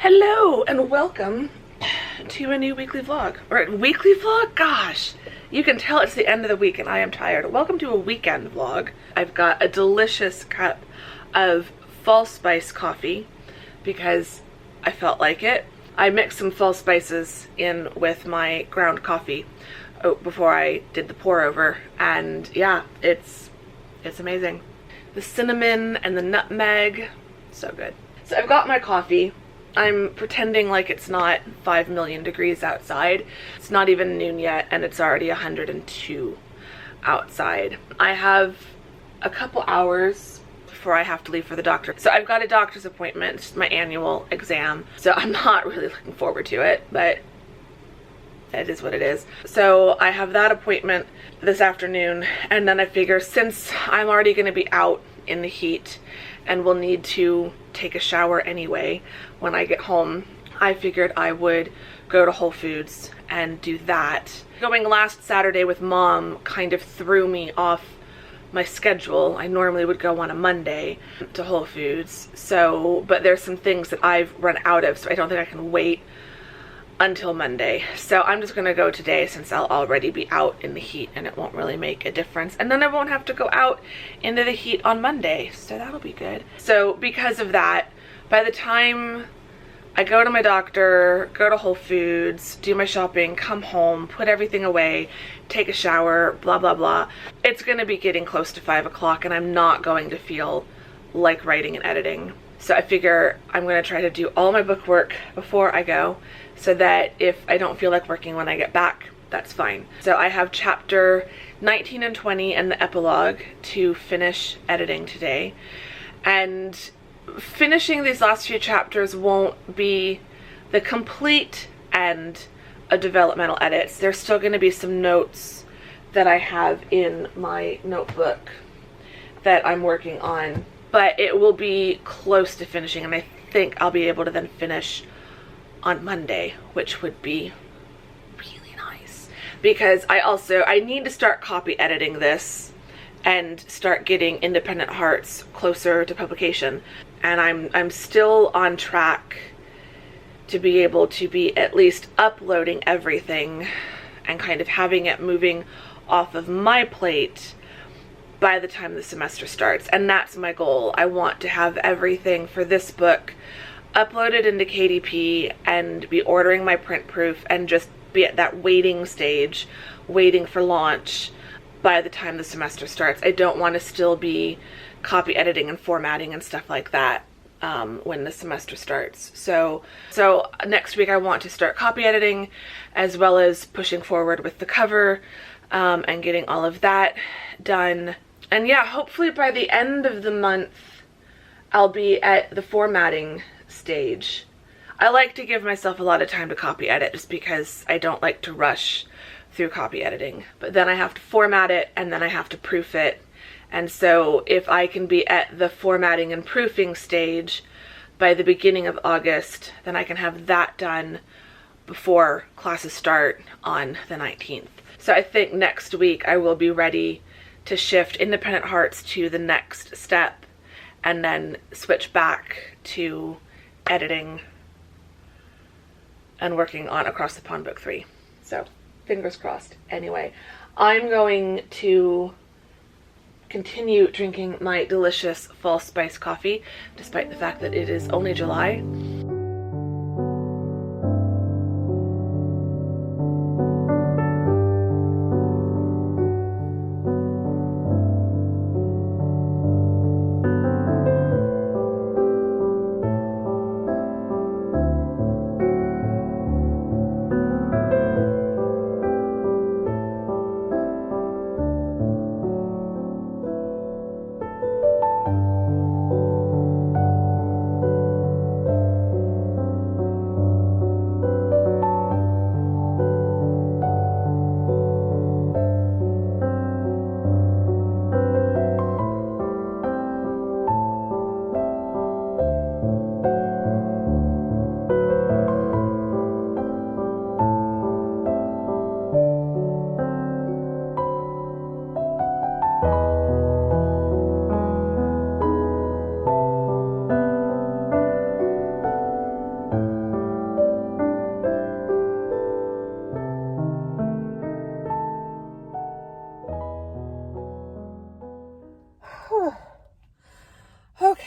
Hello and welcome to a new weekly vlog. Or weekly vlog? Gosh, you can tell it's the end of the week and I am tired. Welcome to a weekend vlog. I've got a delicious cup of fall spice coffee because I felt like it. I mixed some fall spices in with my ground coffee before I did the pour over, and yeah, it's amazing. The cinnamon and the nutmeg, so good. So I've got my coffee. I'm pretending like it's not 5 million degrees outside. It's not even noon yet and it's already 102 outside. I have a couple hours before I have to leave for the doctor. So I've got a doctor's appointment, it's my annual exam. So I'm not really looking forward to it, but it is what it is. So I have that appointment this afternoon, and then I figure since I'm already going to be out in the heat and will need to take a shower anyway when I get home, I figured I would go to Whole Foods and do that. Going last Saturday with Mom kind of threw me off my schedule. I normally would go on a Monday to Whole Foods, but there's some things that I've run out of, so I don't think I can wait until Monday. So I'm just gonna go today since I'll already be out in the heat and it won't really make a difference. And then I won't have to go out into the heat on Monday, so that'll be good. So because of that, by the time I go to my doctor, go to Whole Foods, do my shopping, come home, put everything away, take a shower, blah, blah, blah, it's gonna be getting close to 5 o'clock and I'm not going to feel like writing and editing. So I figure I'm gonna try to do all my book work before I go, so that if I don't feel like working when I get back, that's fine. So I have chapter 19 and 20 and the epilogue to finish editing today. And finishing these last few chapters won't be the complete end of developmental edits. There's still going to be some notes that I have in my notebook that I'm working on, but it will be close to finishing, and I think I'll be able to then finish on Monday, which would be really nice, because I need to start copy editing this and start getting Independent Hearts closer to publication. And I'm still on track to be able to be at least uploading everything and kind of having it moving off of my plate by the time the semester starts. And that's my goal. I want to have everything for this book uploaded into KDP and be ordering my print proof and just be at that waiting stage, waiting for launch by the time the semester starts. I don't want to still be copy editing and formatting and stuff like that when the semester starts. So next week I want to start copy editing, as well as pushing forward with the cover and getting all of that done. And yeah, hopefully by the end of the month I'll be at the formatting stage. I like to give myself a lot of time to copy edit just because I don't like to rush through copy editing. But then I have to format it and then I have to proof it. And so if I can be at the formatting and proofing stage by the beginning of August, then I can have that done before classes start on the 19th. So I think next week I will be ready to shift Independent Hearts to the next step and then switch back to editing and working on Across the Pond Book 3. So fingers crossed. Anyway, I'm going to continue drinking my delicious fall spice coffee despite the fact that it is only July.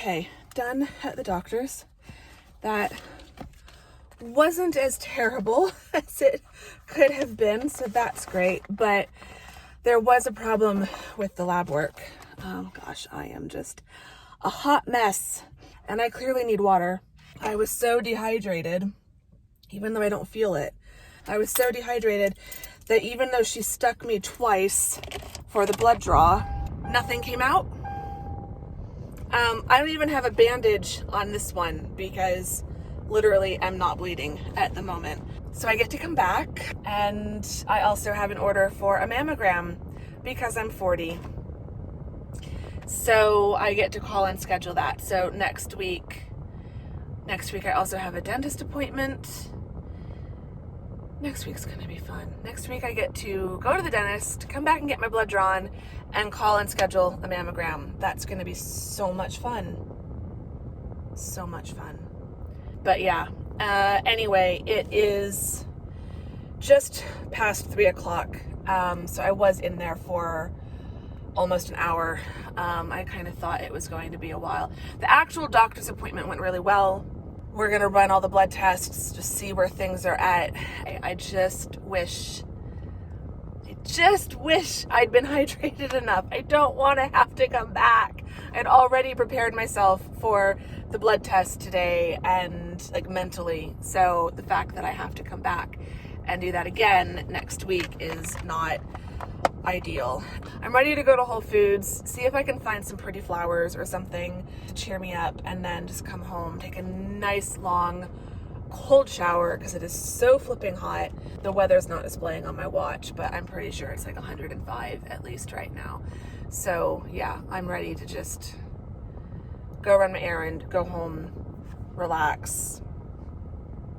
Okay, done at the doctor's. That wasn't as terrible as it could have been, so that's great. But there was a problem with the lab work. Oh gosh, I am just a hot mess, and I clearly need water. I was so dehydrated, even though I don't feel it. I was so dehydrated that even though she stuck me twice for the blood draw, nothing came out. I don't even have a bandage on this one because literally I'm not bleeding at the moment. So I get to come back, and I also have an order for a mammogram because I'm 40. So I get to call and schedule that. So next week I also have a dentist appointment. Next week's gonna be fun. Next week I get to go to the dentist, come back and get my blood drawn, and call and schedule a mammogram. That's gonna be so much fun. So much fun. But yeah, anyway, it is just past 3 o'clock. So I was in there for almost an hour. I kind of thought it was going to be a while. The actual doctor's appointment went really well. We're gonna run all the blood tests to see where things are at. I just wish I'd been hydrated enough. I don't want to have to come back. I'd already prepared myself for the blood test today and like mentally. So the fact that I have to come back and do that again next week is not ideal. I'm ready to go to Whole Foods, see if I can find some pretty flowers or something to cheer me up, and then just come home, take a nice long cold shower because it is so flipping hot. The weather's not displaying on my watch, but I'm pretty sure it's like 105 at least right now. So yeah, I'm ready to just go run my errand, go home, relax,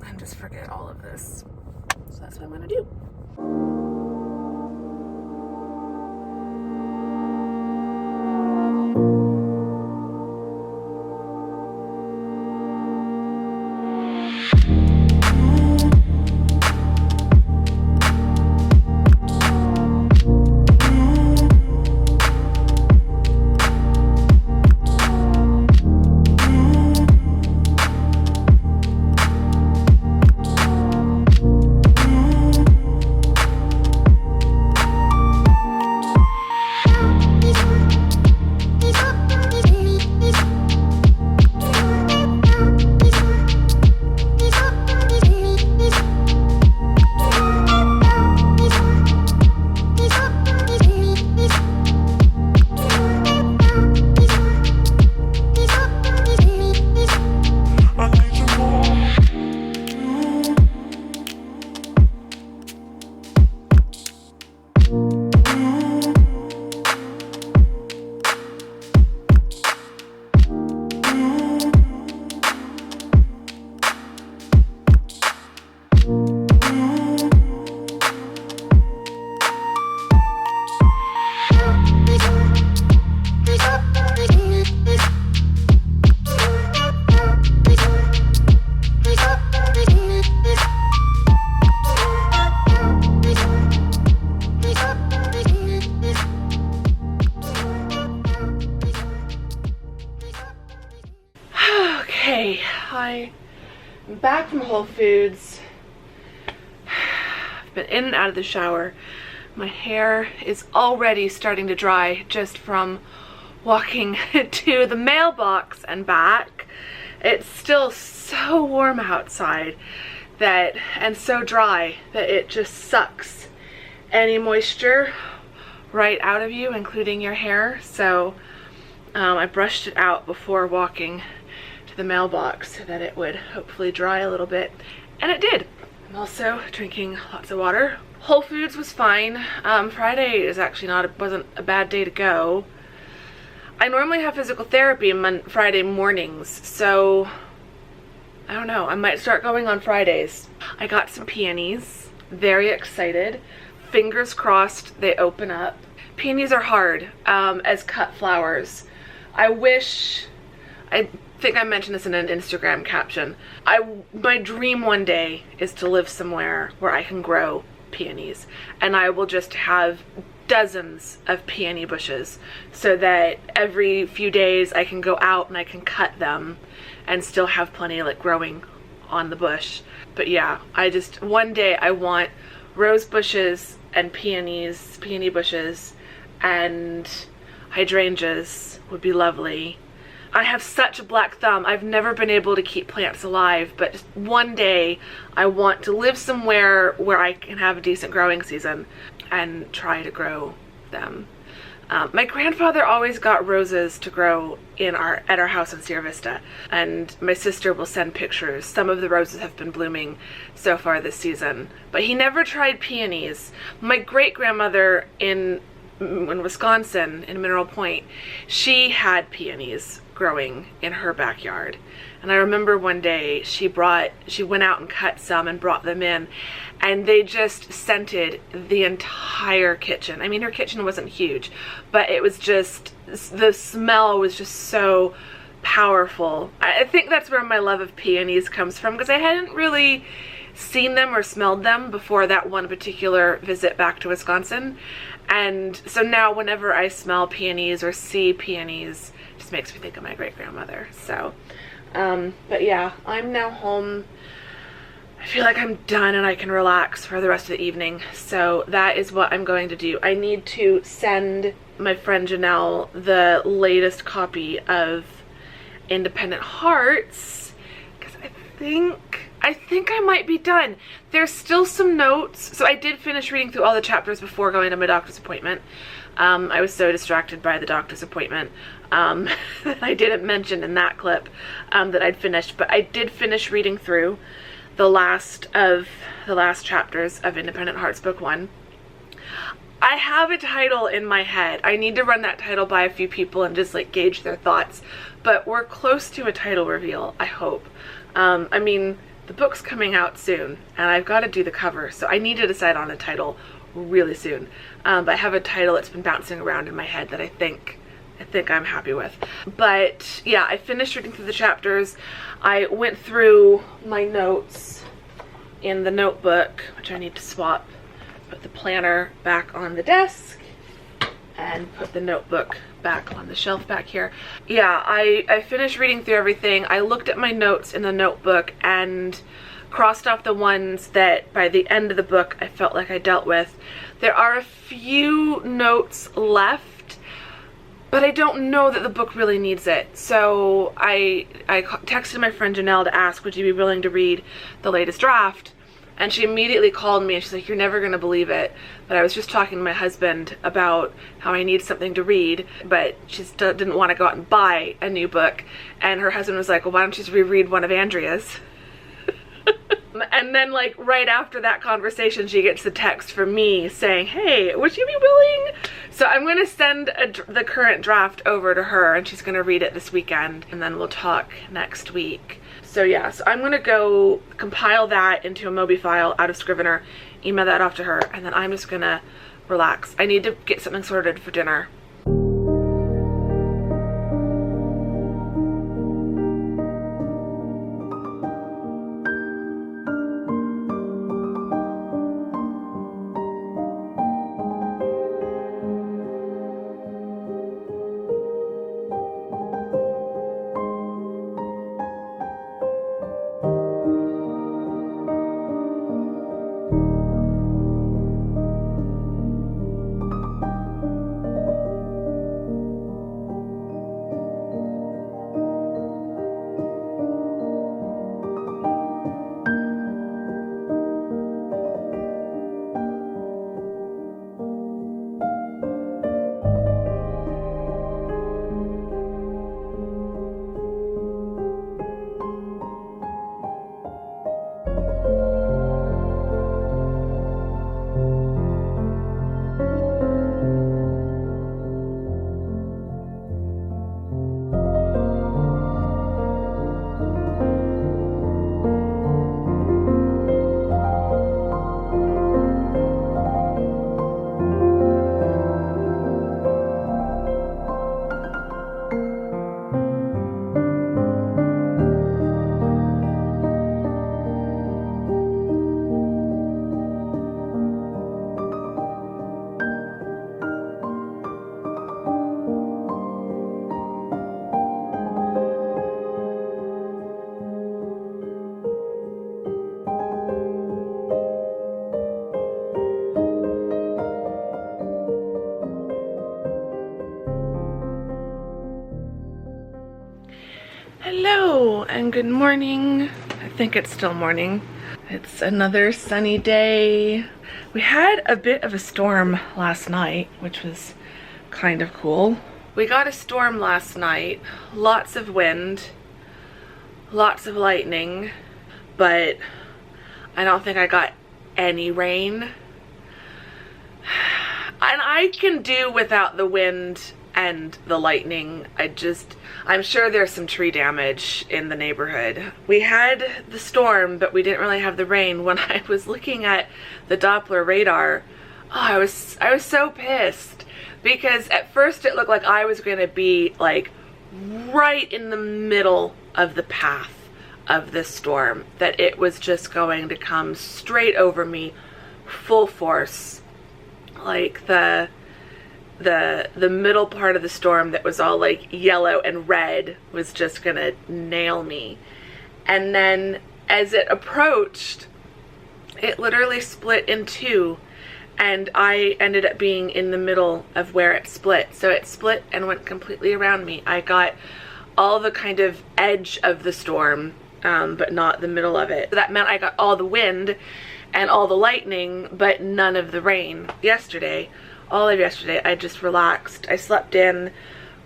and just forget all of this. So that's what I'm gonna do. Okay, I'm back from Whole Foods. I've been in and out of the shower. My hair is already starting to dry just from walking to the mailbox and back. It's still so warm outside and so dry that it just sucks any moisture right out of you, including your hair. So I brushed it out before walking to the mailbox so that it would hopefully dry a little bit, and it did. I'm also drinking lots of water. Whole Foods was fine. Friday is actually wasn't a bad day to go. I normally have physical therapy Friday mornings, so I don't know, I might start going on Fridays. I got some peonies, very excited. Fingers crossed they open up. Peonies are hard as cut flowers. I think I mentioned this in an Instagram caption. My dream one day is to live somewhere where I can grow peonies, and I will just have dozens of peony bushes so that every few days I can go out and I can cut them and still have plenty like growing on the bush. But yeah, one day I want rose bushes and peony bushes, and hydrangeas would be lovely. I have such a black thumb. I've never been able to keep plants alive, but just one day I want to live somewhere where I can have a decent growing season and try to grow them. My grandfather always got roses to grow at our house in Sierra Vista, and my sister will send pictures. Some of the roses have been blooming so far this season, but he never tried peonies. My great-grandmother in Wisconsin, in Mineral Point, she had peonies growing in her backyard. And I remember one day she went out and cut some and brought them in, and they just scented the entire kitchen. I mean, her kitchen wasn't huge, but it was just, the smell was just so powerful. I think that's where my love of peonies comes from, because I hadn't really seen them or smelled them before that one particular visit back to Wisconsin. And so now whenever I smell peonies or see peonies, it just makes me think of my great-grandmother. So but yeah, I'm now home. I feel like I'm done and I can relax for the rest of the evening. So that is what I'm going to do. I need to send my friend Janelle the latest copy of Independent Hearts, because I think I might be done. There's still some notes. So I did finish reading through all the chapters before going to my doctor's appointment. I was so distracted by the doctor's appointment that I didn't mention in that clip that I'd finished, but I did finish reading through the last chapters of Independent Hearts Book 1. I have a title in my head. I need to run that title by a few people and just like gauge their thoughts, but we're close to a title reveal, I hope. I mean, the book's coming out soon and I've got to do the cover, so I need to decide on a title really soon. But I have a title that's been bouncing around in my head that I think I'm happy with. But yeah, I finished reading through the chapters. I went through my notes in the notebook, which I need to swap. Put the planner back on the desk and put the notebook back on the shelf back here. Yeah, I finished reading through everything. I looked at my notes in the notebook and crossed off the ones that by the end of the book I felt like I dealt with. There are a few notes left, but I don't know that the book really needs it. So I texted my friend Janelle to ask, would you be willing to read the latest draft? And she immediately called me and she's like, you're never going to believe it, but I was just talking to my husband about how I need something to read, but she still didn't want to go out and buy a new book. And her husband was like, well, why don't you just reread one of Andrea's? And then like right after that conversation, she gets the text from me saying, hey, would you be willing? So I'm going to send the current draft over to her and she's going to read it this weekend, and then we'll talk next week. So yeah, so I'm going to go compile that into a Mobi file out of Scrivener, email that off to her, and then I'm just going to relax. I need to get something sorted for dinner. Good morning. I think it's still morning. It's another sunny day. We had a bit of a storm last night, which was kind of cool. We got a storm last night, lots of wind, lots of lightning, but I don't think I got any rain. And I can do without the wind and the lightning. I'm sure there's some tree damage in the neighborhood. We had the storm, but we didn't really have the rain. When I was looking at the Doppler radar, I was so pissed, because at first it looked like I was going to be like right in the middle of the path of this storm, that it was just going to come straight over me full force, like the middle part of the storm that was all like yellow and red was just gonna nail me. And then as it approached, it literally split in two, and I ended up being in the middle of where it split. So it split and went completely around me. I got all the kind of edge of the storm, but not the middle of it. So that meant I got all the wind and all the lightning, but none of the rain. All of yesterday, I just relaxed. I slept in,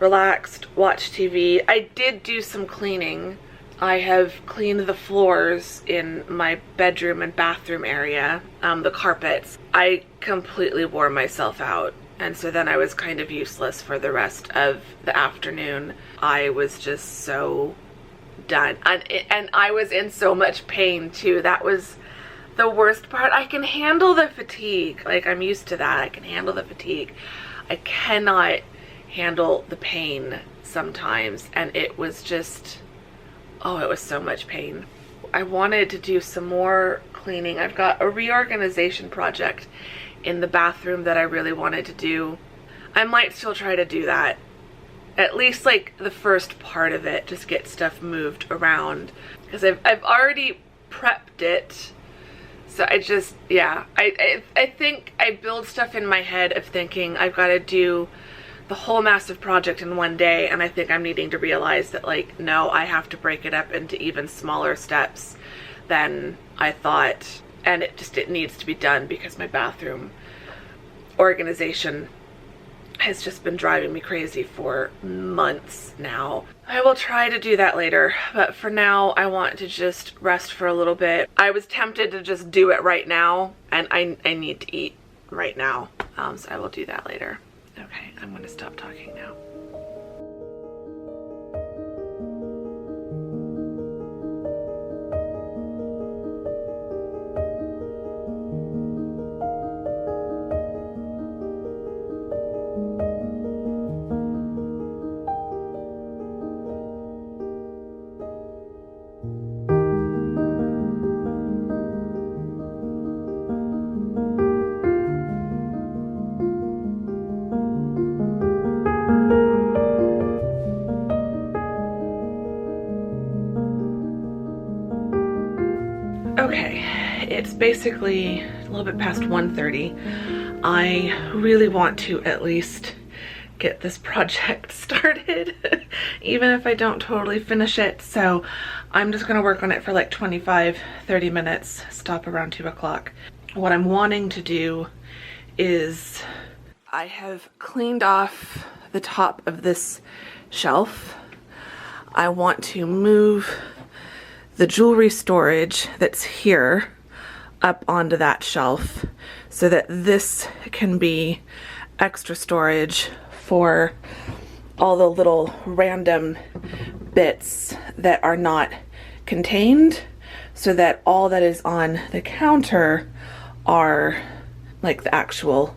relaxed, watched TV. I did do some cleaning. I have cleaned the floors in my bedroom and bathroom area, the carpets. I completely wore myself out. And so then I was kind of useless for the rest of the afternoon. I was just so done. And I was in so much pain too. That was the worst part. I can handle the fatigue. Like, I'm used to that. I can handle the fatigue. I cannot handle the pain sometimes. And it was just, oh, it was so much pain. I wanted to do some more cleaning. I've got a reorganization project in the bathroom that I really wanted to do. I might still try to do that. At least like the first part of it, just get stuff moved around. Because I've already prepped it. So I just, yeah, I think I build stuff in my head of thinking I've got to do the whole massive project in one day, and I think I'm needing to realize that, like, no, I have to break it up into even smaller steps than I thought, and it needs to be done because my bathroom organization has just been driving me crazy for months now. I will try to do that later, but for now I want to just rest for a little bit. I was tempted to just do it right now, and I need to eat right now, so I will do that later. Okay, I'm gonna stop talking now. Okay, it's basically a little bit past 1:30. I really want to at least get this project started, even if I don't totally finish it. So I'm just gonna work on it for like 25-30 minutes, stop around 2 o'clock. What I'm wanting to do is, I have cleaned off the top of this shelf. I want to move the jewelry storage that's here up onto that shelf so that this can be extra storage for all the little random bits that are not contained, so that all that is on the counter are like the actual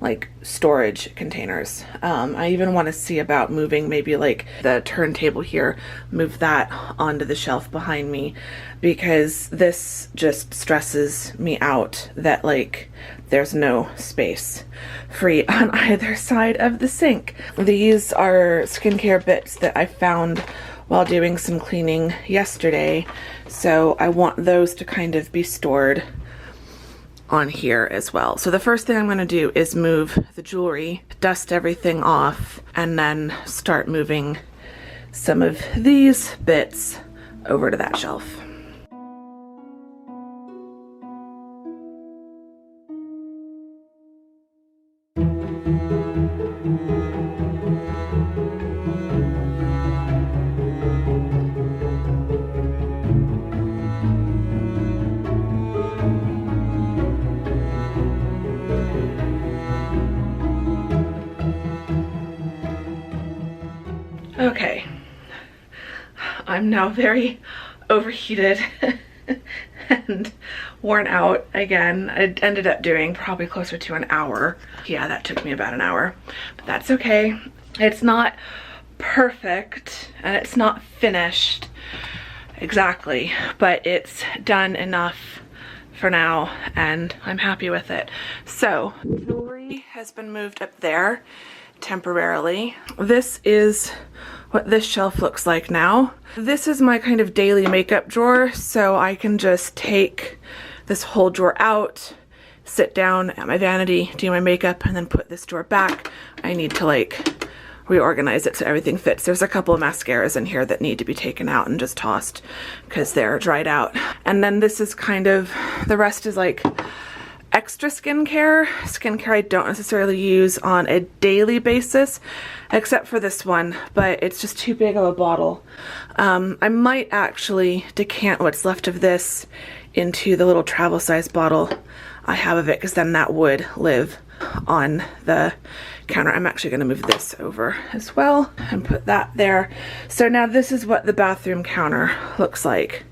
like storage containers. I even want to see about moving maybe like the turntable here, move that onto the shelf behind me, because this just stresses me out that like there's no space free on either side of the sink. These are skincare bits that I found while doing some cleaning yesterday, so I want those to kind of be stored on here as well. So the first thing I'm going to do is move the jewelry, dust everything off, and then start moving some of these bits over to that shelf. Okay, I'm now very overheated and worn out again. I ended up doing probably closer to an hour. Yeah, that took me about an hour, but that's okay. It's not perfect and it's not finished exactly, but it's done enough for now and I'm happy with it. So jewelry has been moved up there temporarily. This is what this shelf looks like now. This is my kind of daily makeup drawer, so I can just take this whole drawer out, sit down at my vanity, do my makeup, and then put this drawer back. I need to like reorganize it so everything fits. There's a couple of mascaras in here that need to be taken out and just tossed because they're dried out. And then this is kind of, the rest is like extra skincare I don't necessarily use on a daily basis, except for this one, but it's just too big of a bottle. I might actually decant what's left of this into the little travel size bottle I have of it, because then that would live on the counter. I'm actually going to move this over as well and put that there. So now this is what the bathroom counter looks like.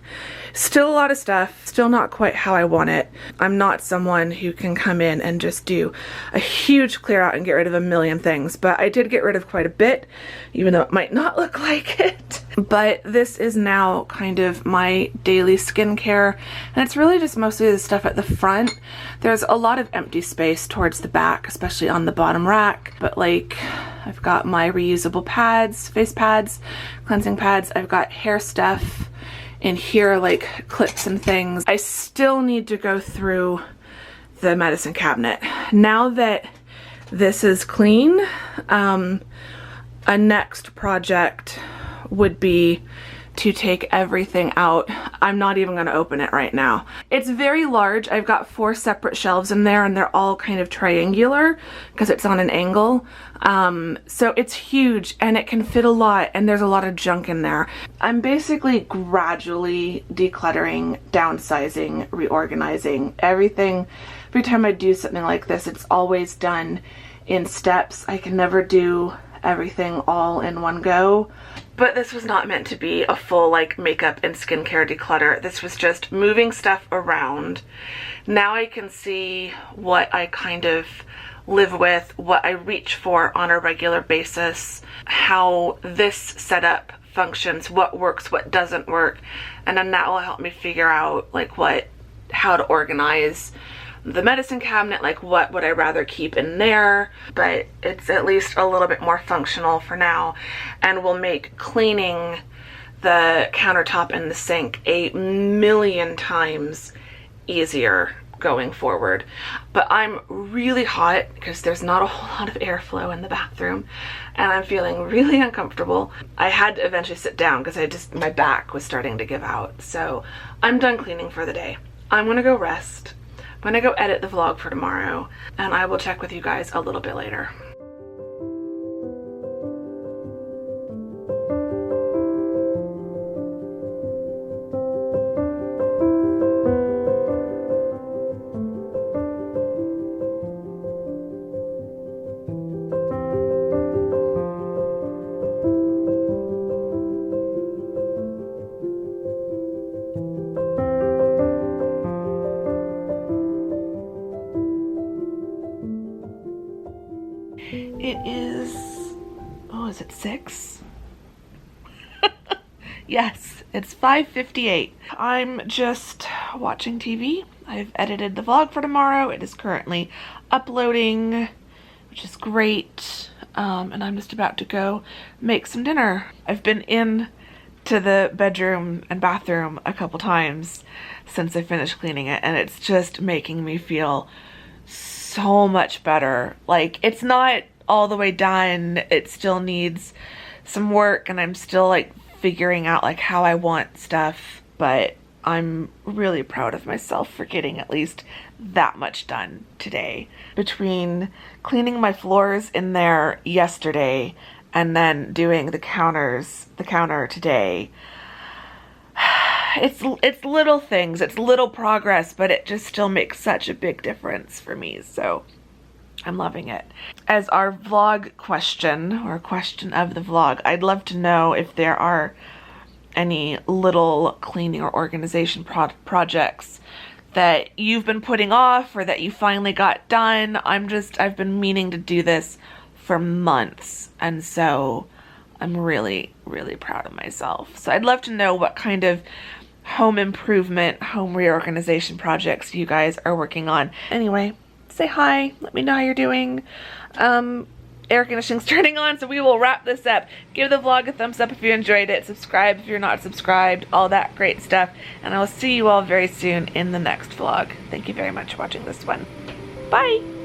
Still a lot of stuff, still not quite how I want it. I'm not someone who can come in and just do a huge clear out and get rid of a million things, but I did get rid of quite a bit, even though it might not look like it. But this is now kind of my daily skincare, and it's really just mostly the stuff at the front. There's a lot of empty space towards the back, especially on the bottom rack, but like I've got my reusable pads, face pads, cleansing pads, I've got hair stuff in here, like clips and things. I still need to go through the medicine cabinet. Now that this is clean, a next project would be to take everything out. I'm not even going to open it right now. It's very large. I've got 4 separate shelves in there and they're all kind of triangular because it's on an angle. So it's huge and it can fit a lot and there's a lot of junk in there. I'm basically gradually decluttering, downsizing, reorganizing everything. Every time I do something like this, it's always done in steps. I can never do everything all in one go. But this was not meant to be a full like makeup and skincare declutter. This was just moving stuff around. Now I can see what I kind of live with, what I reach for on a regular basis, how this setup functions, what works, what doesn't work, and then that will help me figure out like how to organize the medicine cabinet, like what would I rather keep in there. But it's at least a little bit more functional for now and will make cleaning the countertop and the sink a million times easier going forward. But I'm really hot because there's not a whole lot of airflow in the bathroom and I'm feeling really uncomfortable. I had to eventually sit down because my back was starting to give out. So I'm done cleaning for the day. I'm gonna go rest. I'm gonna go edit the vlog for tomorrow and I will check with you guys a little bit later. It is, oh, is it 6? Yes, it's 5:58. I'm just watching TV. I've edited the vlog for tomorrow. It is currently uploading, which is great. And I'm just about to go make some dinner. I've been in to the bedroom and bathroom a couple times since I finished cleaning it, and it's just making me feel so much better. Like, it's not all the way done. It still needs some work and I'm still like figuring out like how I want stuff, but I'm really proud of myself for getting at least that much done today. Between cleaning my floors in there yesterday and then doing the counter today, it's little things, it's little progress, but it just still makes such a big difference for me. So I'm loving it. As our vlog question, or question of the vlog, I'd love to know if there are any little cleaning or organization projects that you've been putting off or that you finally got done. I've been meaning to do this for months, and so I'm really, really proud of myself. So I'd love to know what kind of home improvement, home reorganization projects you guys are working on. Anyway, say hi, let me know how you're doing. Air conditioning's turning on, so we will wrap this up. Give the vlog a thumbs up if you enjoyed it. Subscribe if you're not subscribed. All that great stuff. And I will see you all very soon in the next vlog. Thank you very much for watching this one. Bye!